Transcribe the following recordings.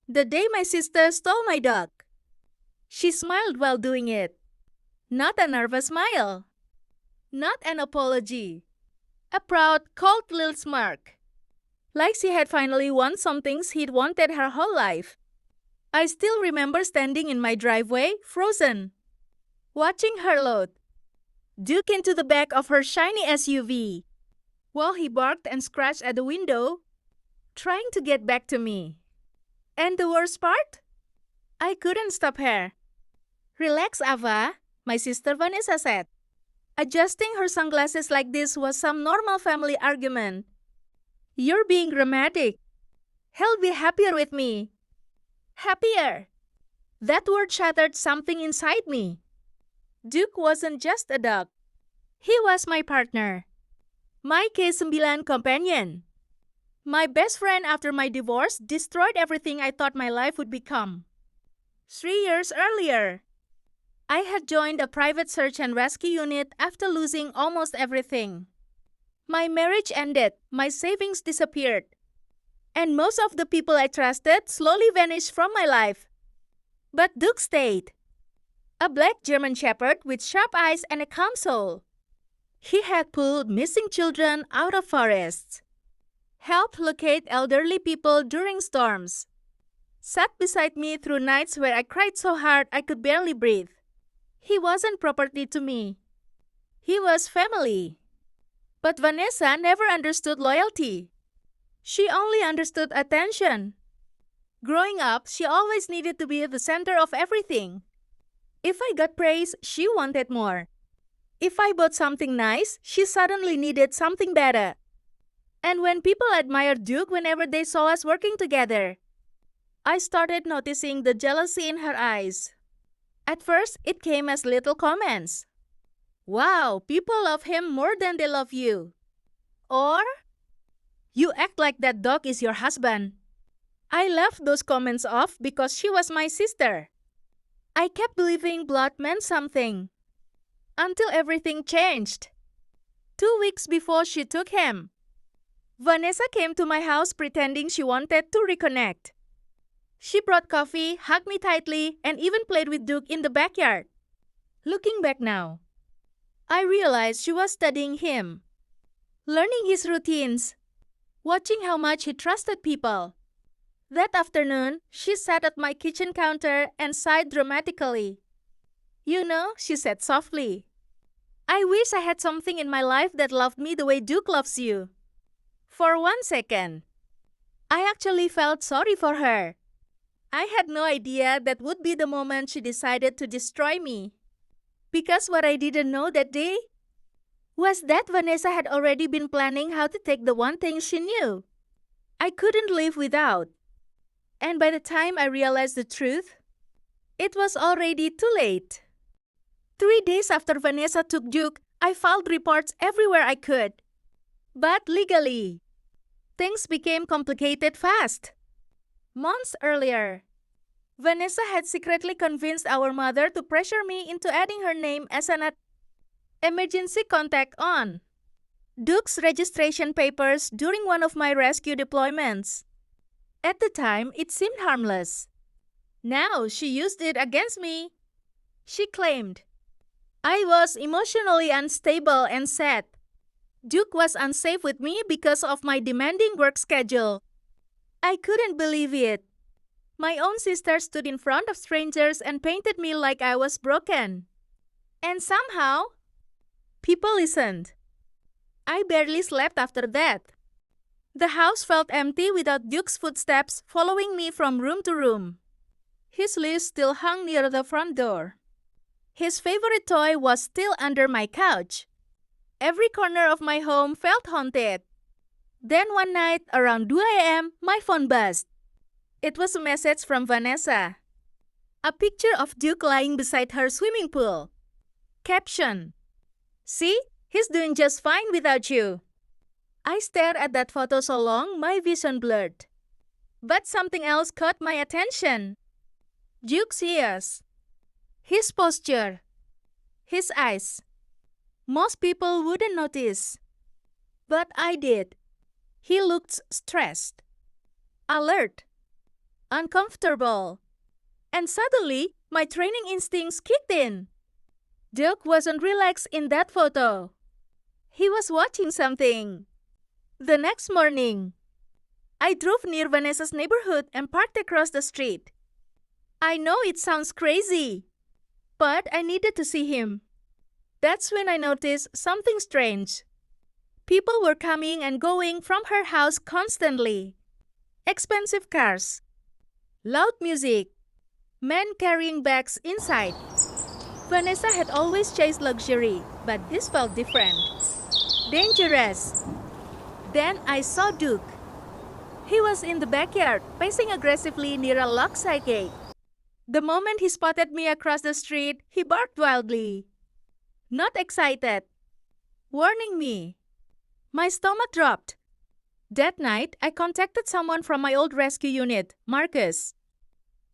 The day my sister stole my dog. She smiled while doing it. Not a nervous smile. Not an apology. A proud, cold little smirk. Like she had finally won something he'd wanted her whole life. I still remember standing in my driveway, frozen, watching her load Duke into the back of her shiny SUV, while he barked and scratched at the window, trying to get back to me. And the worst part? I couldn't stop her. Relax, Ava, my sister Vanessa said. Adjusting her sunglasses like this was some normal family argument. You're being dramatic. He'll be happier with me. Happier. That word shattered something inside me. Duke wasn't just a dog. He was my partner. My K-9 companion. My best friend after my divorce destroyed everything I thought my life would become. 3 years earlier, I had joined a private search and rescue unit after losing almost everything. My marriage ended, my savings disappeared, and most of the people I trusted slowly vanished from my life. But Duke stayed. A black German shepherd with sharp eyes and a calm soul. He had pulled missing children out of forests, helped locate elderly people during storms, sat beside me through nights where I cried so hard I could barely breathe. He wasn't property to me. He was family. But Vanessa never understood loyalty. She only understood attention. Growing up, she always needed to be at the center of everything. If I got praise, she wanted more. If I bought something nice, she suddenly needed something better. And when people admired Duke whenever they saw us working together, I started noticing the jealousy in her eyes. At first, it came as little comments. Wow, people love him more than they love you. Or, you act like that dog is your husband. I left those comments off because she was my sister. I kept believing blood meant something. Until everything changed. 2 weeks before she took him, Vanessa came to my house pretending she wanted to reconnect. She brought coffee, hugged me tightly, and even played with Duke in the backyard. Looking back now, I realized she was studying him, learning his routines, watching how much he trusted people. That afternoon, she sat at my kitchen counter and sighed dramatically. You know, she said softly, I wish I had something in my life that loved me the way Duke loves you. For 1 second, I actually felt sorry for her. I had no idea that would be the moment she decided to destroy me. Because what I didn't know that day was that Vanessa had already been planning how to take the one thing she knew I couldn't live without. And by the time I realized the truth, it was already too late. 3 days after Vanessa took Duke, I filed reports everywhere I could. But legally, things became complicated fast. Months earlier, Vanessa had secretly convinced our mother to pressure me into adding her name as an emergency contact on Duke's registration papers during one of my rescue deployments. At the time, it seemed harmless. Now, she used it against me. She claimed I was emotionally unstable and sad. Duke was unsafe with me because of my demanding work schedule. I couldn't believe it. My own sister stood in front of strangers and painted me like I was broken. And somehow, people listened. I barely slept after that. The house felt empty without Duke's footsteps following me from room to room. His leash still hung near the front door. His favorite toy was still under my couch. Every corner of my home felt haunted. Then one night, around 2 a.m., my phone buzzed. It was a message from Vanessa. A picture of Duke lying beside her swimming pool. Caption: See, he's doing just fine without you. I stared at that photo so long, my vision blurred. But something else caught my attention. Duke's ears. His posture. His eyes. Most people wouldn't notice. But I did. He looked stressed, alert, uncomfortable. And suddenly, my training instincts kicked in. Duke wasn't relaxed in that photo. He was watching something. The next morning, I drove near Vanessa's neighborhood and parked across the street. I know it sounds crazy, but I needed to see him. That's when I noticed something strange. People were coming and going from her house constantly. Expensive cars, loud music, men carrying bags inside. Vanessa had always chased luxury, but this felt different. Dangerous. Then I saw Duke. He was in the backyard, pacing aggressively near a locked side gate. The moment he spotted me across the street, he barked wildly. Not excited. Warning me. My stomach dropped. That night, I contacted someone from my old rescue unit, Marcus,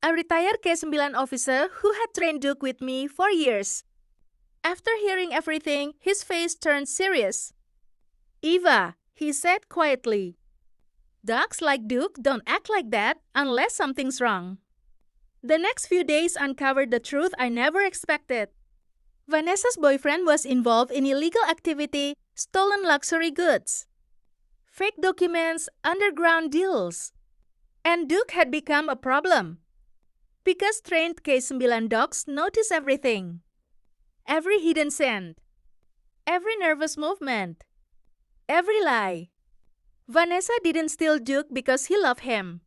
a retired K-9 officer who had trained Duke with me for years. After hearing everything, his face turned serious. Eva, he said quietly, dogs like Duke don't act like that unless something's wrong. The next few days uncovered the truth I never expected. Vanessa's boyfriend was involved in illegal activity, stolen luxury goods, fake documents, underground deals. And Duke had become a problem. Because trained K-9 dogs notice everything. Every hidden scent. Every nervous movement. Every lie. Vanessa didn't steal Duke because he loved him.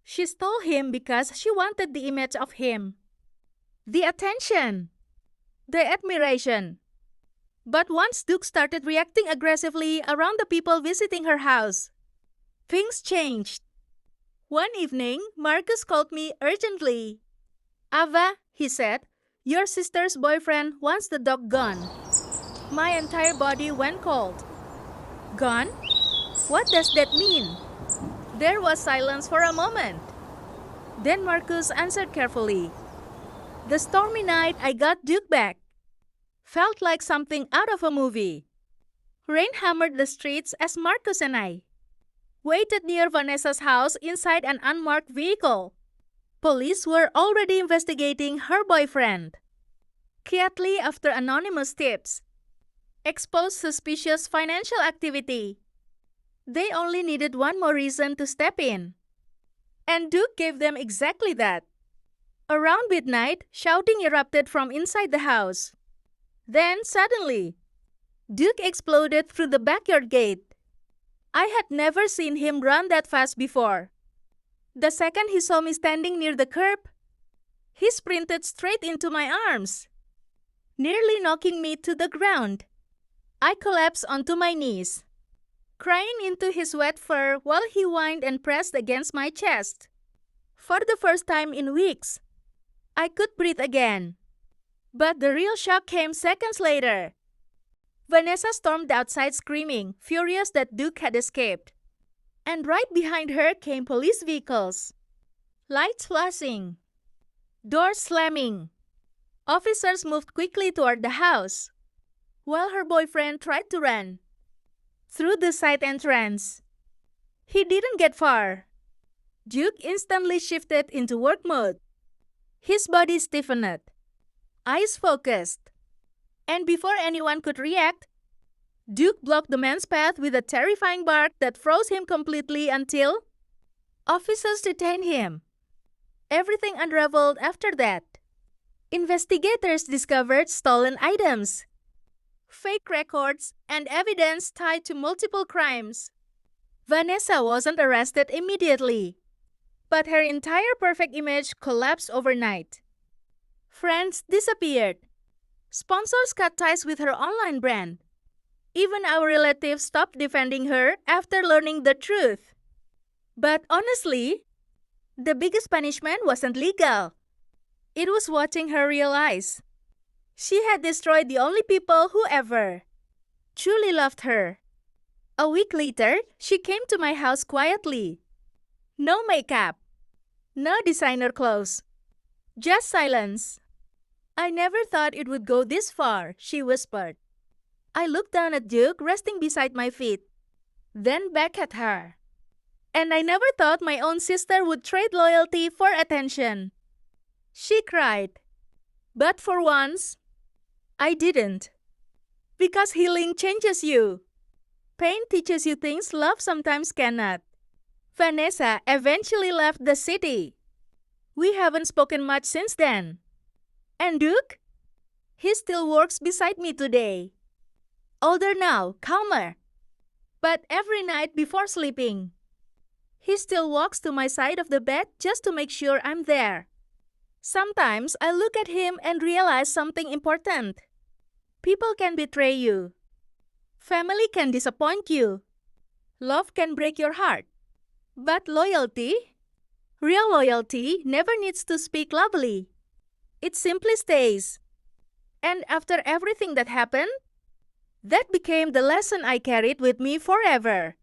She stole him because she wanted the image of him. The attention. The admiration. But once Duke started reacting aggressively around the people visiting her house, things changed. One evening, Marcus called me urgently. Ava, he said, your sister's boyfriend wants the dog gone. My entire body went cold. Gone? What does that mean? There was silence for a moment. Then Marcus answered carefully. The stormy night I got Duke back. Felt like something out of a movie. Rain hammered the streets as Marcus and I waited near Vanessa's house inside an unmarked vehicle. Police were already investigating her boyfriend. Quietly after anonymous tips exposed suspicious financial activity. They only needed one more reason to step in. And Duke gave them exactly that. Around midnight, shouting erupted from inside the house. Then, suddenly, Duke exploded through the backyard gate. I had never seen him run that fast before. The second he saw me standing near the curb, he sprinted straight into my arms, nearly knocking me to the ground. I collapsed onto my knees, crying into his wet fur while he whined and pressed against my chest. For the first time in weeks, I could breathe again. But the real shock came seconds later. Vanessa stormed outside screaming, furious that Duke had escaped. And right behind her came police vehicles. Lights flashing. Doors slamming. Officers moved quickly toward the house, while her boyfriend tried to run through the side entrance. He didn't get far. Duke instantly shifted into work mode. His body stiffened, eyes focused. And before anyone could react, Duke blocked the man's path with a terrifying bark that froze him completely until officers detained him. Everything unraveled after that. Investigators discovered stolen items, fake records, and evidence tied to multiple crimes. Vanessa wasn't arrested immediately, but her entire perfect image collapsed overnight. Friends disappeared. Sponsors cut ties with her online brand. Even our relatives stopped defending her after learning the truth. But honestly, the biggest punishment wasn't legal. It was watching her realize she had destroyed the only people who ever truly loved her. A week later, she came to my house quietly. No makeup, no designer clothes, just silence. I never thought it would go this far, she whispered. I looked down at Duke resting beside my feet, then back at her. And I never thought my own sister would trade loyalty for attention. She cried. But for once, I didn't. Because healing changes you. Pain teaches you things love sometimes cannot. Vanessa eventually left the city. We haven't spoken much since then. And Duke? He still works beside me today. Older now, calmer. But every night before sleeping, he still walks to my side of the bed just to make sure I'm there. Sometimes I look at him and realize something important. People can betray you. Family can disappoint you. Love can break your heart. But loyalty? Real loyalty never needs to speak loudly. It simply stays. And after everything that happened, that became the lesson I carried with me forever.